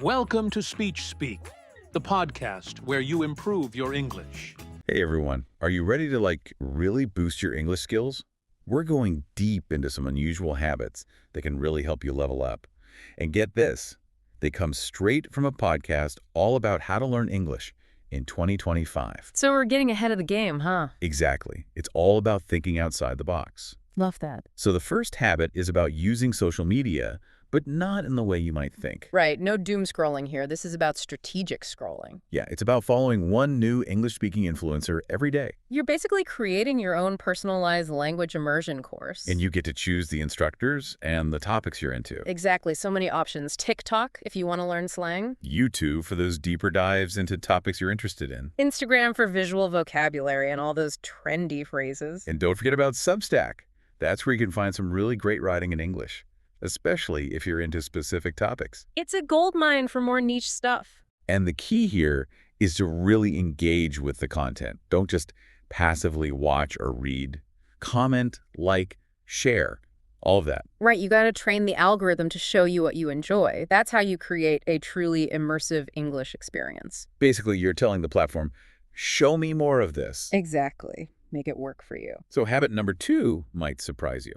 Welcome to Speech Speak, the podcast where you improve your English. Hey everyone, are you ready to really boost your English skills? We're going deep into some unusual habits that can really help you level up. And get this, they come straight from a podcast all about how to learn English in 2025. So we're getting ahead of the game, huh? Exactly. It's all about thinking outside the box. Love that. So the first habit is about using social media, but not in the way you might think. Right, no doom scrolling here. This is about strategic scrolling. Yeah, it's about following one new English-speaking influencer every day. You're basically creating your own personalized language immersion course. And you get to choose the instructors and the topics you're into. Exactly, so many options. TikTok, if you want to learn slang. YouTube for those deeper dives into topics you're interested in. Instagram for visual vocabulary and all those trendy phrases. And don't forget about Substack. That's where you can find some really great writing in English, especially if you're into specific topics. It's a goldmine for more niche stuff. And the key here is to really engage with the content. Don't just passively watch or read. Comment, like, share, all of that. Right, you got to train the algorithm to show you what you enjoy. That's how you create a truly immersive English experience. Basically, you're telling the platform, show me more of this. Exactly. Make it work for you. So habit number 2 might surprise you.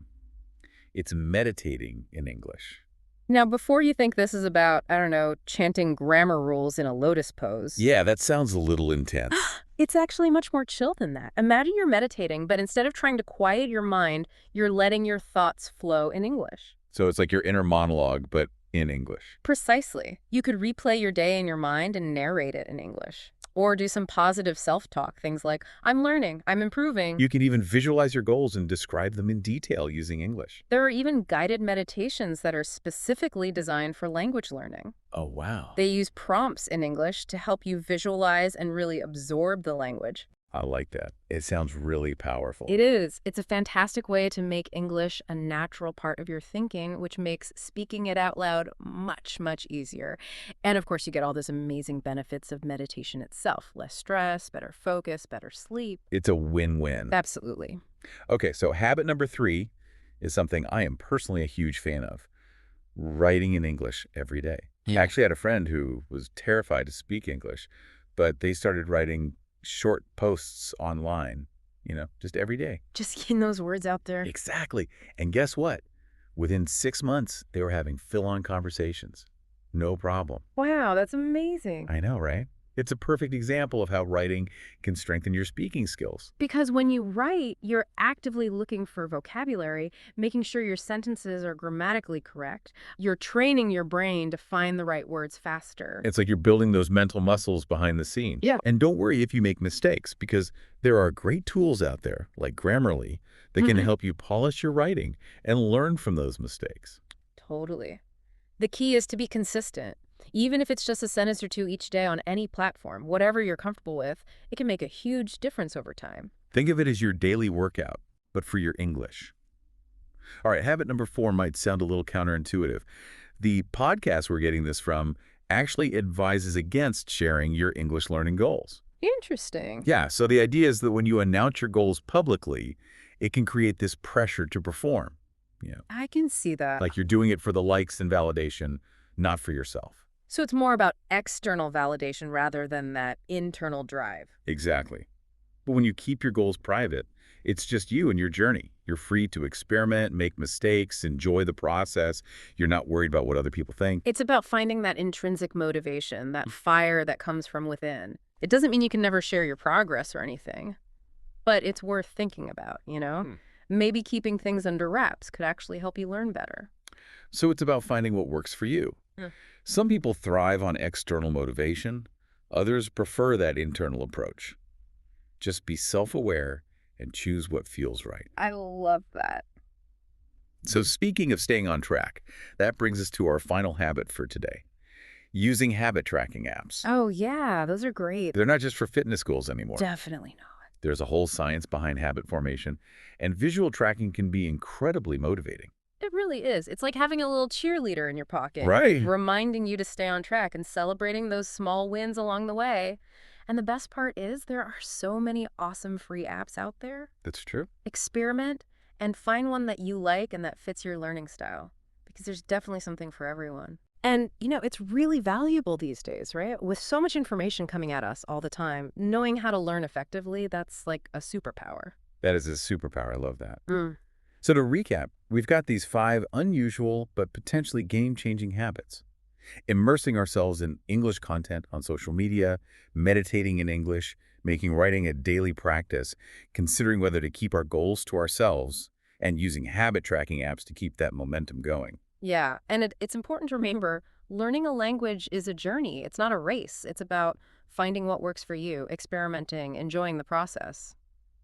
It's meditating in English. Now, before you think this is about, I don't know, chanting grammar rules in a lotus pose. Yeah, that sounds a little intense. It's actually much more chill than that. Imagine you're meditating, but instead of trying to quiet your mind, you're letting your thoughts flow in English. So it's like your inner monologue, but in English. Precisely. You could replay your day in your mind and narrate it in English. Or do some positive self-talk, things like, I'm learning, I'm improving. You can even visualize your goals and describe them in detail using English. There are even guided meditations that are specifically designed for language learning. Oh, wow. They use prompts in English to help you visualize and really absorb the language. I like that. It sounds really powerful. It is. It's a fantastic way to make English a natural part of your thinking, which makes speaking it out loud much, much easier. And of course, you get all those amazing benefits of meditation itself. Less stress, better focus, better sleep. It's a win-win. Absolutely. Okay, so habit number 3 is something I am personally a huge fan of. Writing in English every day. I actually had a friend who was terrified to speak English, but they started writing short posts online, just every day. Just getting those words out there. Exactly. And guess what? Within 6 months, they were having fill-on conversations. No problem. Wow, that's amazing. I know, right? It's a perfect example of how writing can strengthen your speaking skills. Because when you write, you're actively looking for vocabulary, making sure your sentences are grammatically correct. You're training your brain to find the right words faster. It's like you're building those mental muscles behind the scenes. Yeah. And don't worry if you make mistakes, because there are great tools out there, like Grammarly, that can help you polish your writing and learn from those mistakes. Totally. The key is to be consistent. Even if it's just a sentence or two each day on any platform, whatever you're comfortable with, it can make a huge difference over time. Think of it as your daily workout, but for your English. All right, habit number 4 might sound a little counterintuitive. The podcast we're getting this from actually advises against sharing your English learning goals. Interesting. Yeah, so the idea is that when you announce your goals publicly, it can create this pressure to perform. I can see that. Like you're doing it for the likes and validation, not for yourself. So it's more about external validation rather than that internal drive. Exactly. But when you keep your goals private, it's just you and your journey. You're free to experiment, make mistakes, enjoy the process. You're not worried about what other people think. It's about finding that intrinsic motivation, that fire that comes from within. It doesn't mean you can never share your progress or anything, but it's worth thinking about, Maybe keeping things under wraps could actually help you learn better. So it's about finding what works for you. Some people thrive on external motivation. Others prefer that internal approach. Just be self-aware and choose what feels right. I love that. So speaking of staying on track, that brings us to our final habit for today. Using habit tracking apps. Oh, yeah, those are great. They're not just for fitness goals anymore. Definitely not. There's a whole science behind habit formation, and visual tracking can be incredibly motivating. It really is. It's like having a little cheerleader in your pocket. Right. Reminding you to stay on track and celebrating those small wins along the way. And the best part is there are so many awesome free apps out there. That's true. Experiment and find one that you like and that fits your learning style. Because there's definitely something for everyone. And, it's really valuable these days, right? With so much information coming at us all the time, knowing how to learn effectively, that's like a superpower. That is a superpower. I love that. Mm. So to recap, we've got these 5 unusual but potentially game-changing habits. Immersing ourselves in English content on social media, meditating in English, making writing a daily practice, considering whether to keep our goals to ourselves, and using habit tracking apps to keep that momentum going. Yeah, and it's important to remember learning a language is a journey. It's not a race. It's about finding what works for you, experimenting, enjoying the process.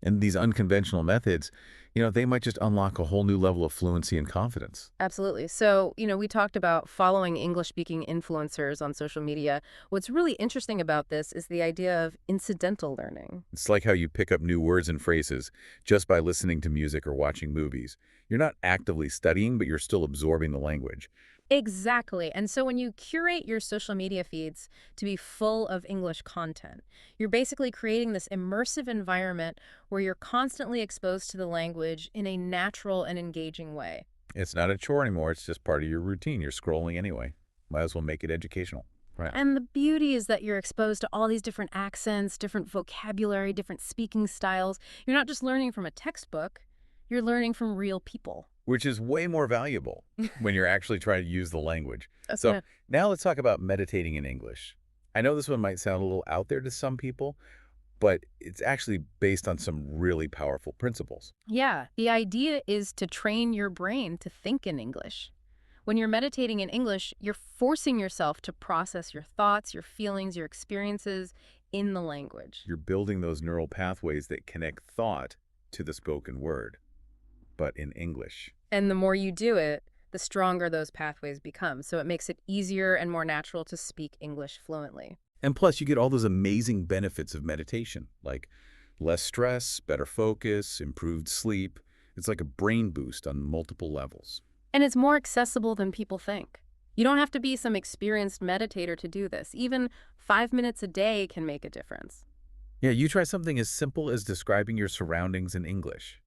And these unconventional methods, they might just unlock a whole new level of fluency and confidence. Absolutely. So, we talked about following English-speaking influencers on social media. What's really interesting about this is the idea of incidental learning. It's like how you pick up new words and phrases just by listening to music or watching movies. You're not actively studying, but you're still absorbing the language. Exactly. And so when you curate your social media feeds to be full of English content, you're basically creating this immersive environment where you're constantly exposed to the language in a natural and engaging way. It's not a chore anymore. It's just part of your routine. You're scrolling anyway. Might as well make it educational. Right. And the beauty is that you're exposed to all these different accents, different vocabulary, different speaking styles. You're not just learning from a textbook, you're learning from real people. Which is way more valuable when you're actually trying to use the language. That's So it. now let's talk about meditating in English. I know this one might sound a little out there to some people, but it's actually based on some really powerful principles. Yeah, the idea is to train your brain to think in English. When you're meditating in English, you're forcing yourself to process your thoughts, your feelings, your experiences in the language. You're building those neural pathways that connect thought to the spoken word, but in English. And the more you do it, the stronger those pathways become. So it makes it easier and more natural to speak English fluently. And plus, you get all those amazing benefits of meditation, like less stress, better focus, improved sleep. It's like a brain boost on multiple levels. And it's more accessible than people think. You don't have to be some experienced meditator to do this. Even 5 minutes a day can make a difference. Yeah, you try something as simple as describing your surroundings in English,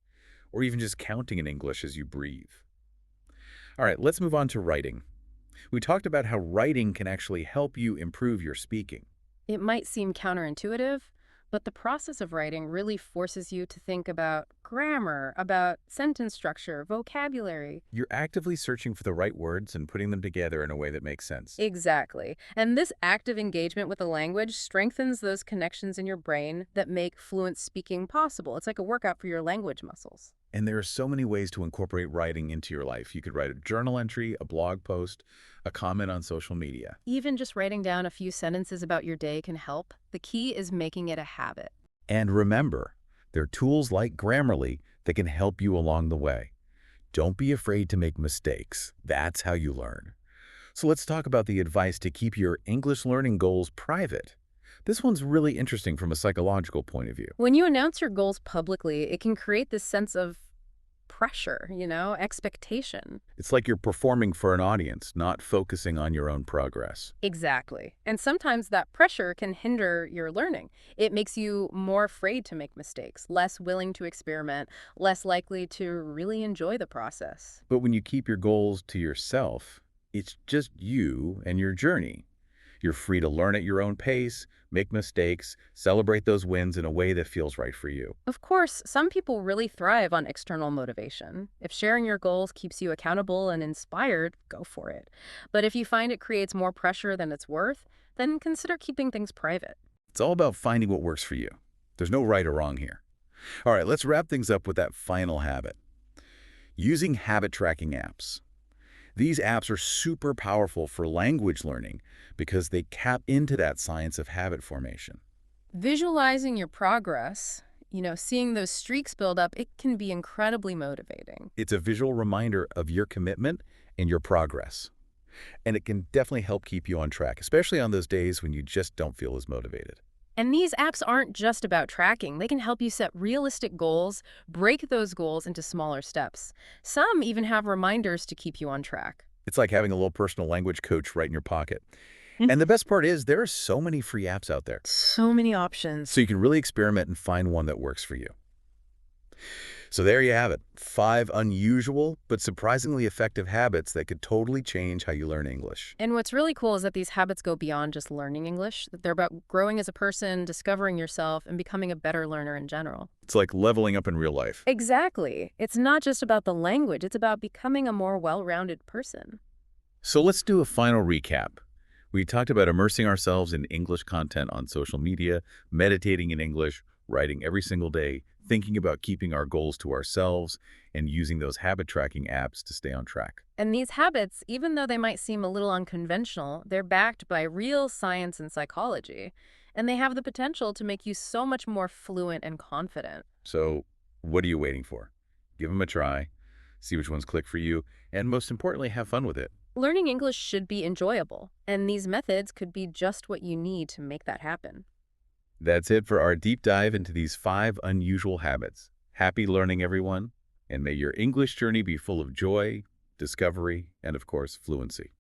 or even just counting in English as you breathe. All right, let's move on to writing. We talked about how writing can actually help you improve your speaking. It might seem counterintuitive, but the process of writing really forces you to think about grammar, about sentence structure, vocabulary. You're actively searching for the right words and putting them together in a way that makes sense. Exactly. And this active engagement with the language strengthens those connections in your brain that make fluent speaking possible. It's like a workout for your language muscles. And there are so many ways to incorporate writing into your life. You could write a journal entry, a blog post, a comment on social media. Even just writing down a few sentences about your day can help. The key is making it a habit. And remember, there are tools like Grammarly that can help you along the way. Don't be afraid to make mistakes. That's how you learn. So let's talk about the advice to keep your English learning goals private. This one's really interesting from a psychological point of view. When you announce your goals publicly, it can create this sense of pressure, expectation. It's like you're performing for an audience, not focusing on your own progress. Exactly. And sometimes that pressure can hinder your learning. It makes you more afraid to make mistakes, less willing to experiment, less likely to really enjoy the process. But when you keep your goals to yourself, it's just you and your journey. You're free to learn at your own pace, make mistakes, celebrate those wins in a way that feels right for you. Of course, some people really thrive on external motivation. If sharing your goals keeps you accountable and inspired, go for it. But if you find it creates more pressure than it's worth, then consider keeping things private. It's all about finding what works for you. There's no right or wrong here. All right, let's wrap things up with that final habit. Using habit tracking apps. These apps are super powerful for language learning because they tap into that science of habit formation. Visualizing your progress, seeing those streaks build up, it can be incredibly motivating. It's a visual reminder of your commitment and your progress. And it can definitely help keep you on track, especially on those days when you just don't feel as motivated. And these apps aren't just about tracking. They can help you set realistic goals, break those goals into smaller steps. Some even have reminders to keep you on track. It's like having a little personal language coach right in your pocket. And the best part is there are so many free apps out there. So many options. So you can really experiment and find one that works for you. So there you have it. 5 unusual but surprisingly effective habits that could totally change how you learn English. And what's really cool is that these habits go beyond just learning English. That they're about growing as a person, discovering yourself, and becoming a better learner in general. It's like leveling up in real life. Exactly. It's not just about the language, it's about becoming a more well-rounded person. So let's do a final recap. We talked about immersing ourselves in English content on social media, meditating in English, writing every single day, thinking about keeping our goals to ourselves, and using those habit tracking apps to stay on track. And these habits, even though they might seem a little unconventional, they're backed by real science and psychology. And they have the potential to make you so much more fluent and confident. So what are you waiting for? Give them a try, see which ones click for you, and most importantly, have fun with it. Learning English should be enjoyable, and these methods could be just what you need to make that happen. That's it for our deep dive into these 5 unusual habits. Happy learning, everyone, and may your English journey be full of joy, discovery, and of course, fluency.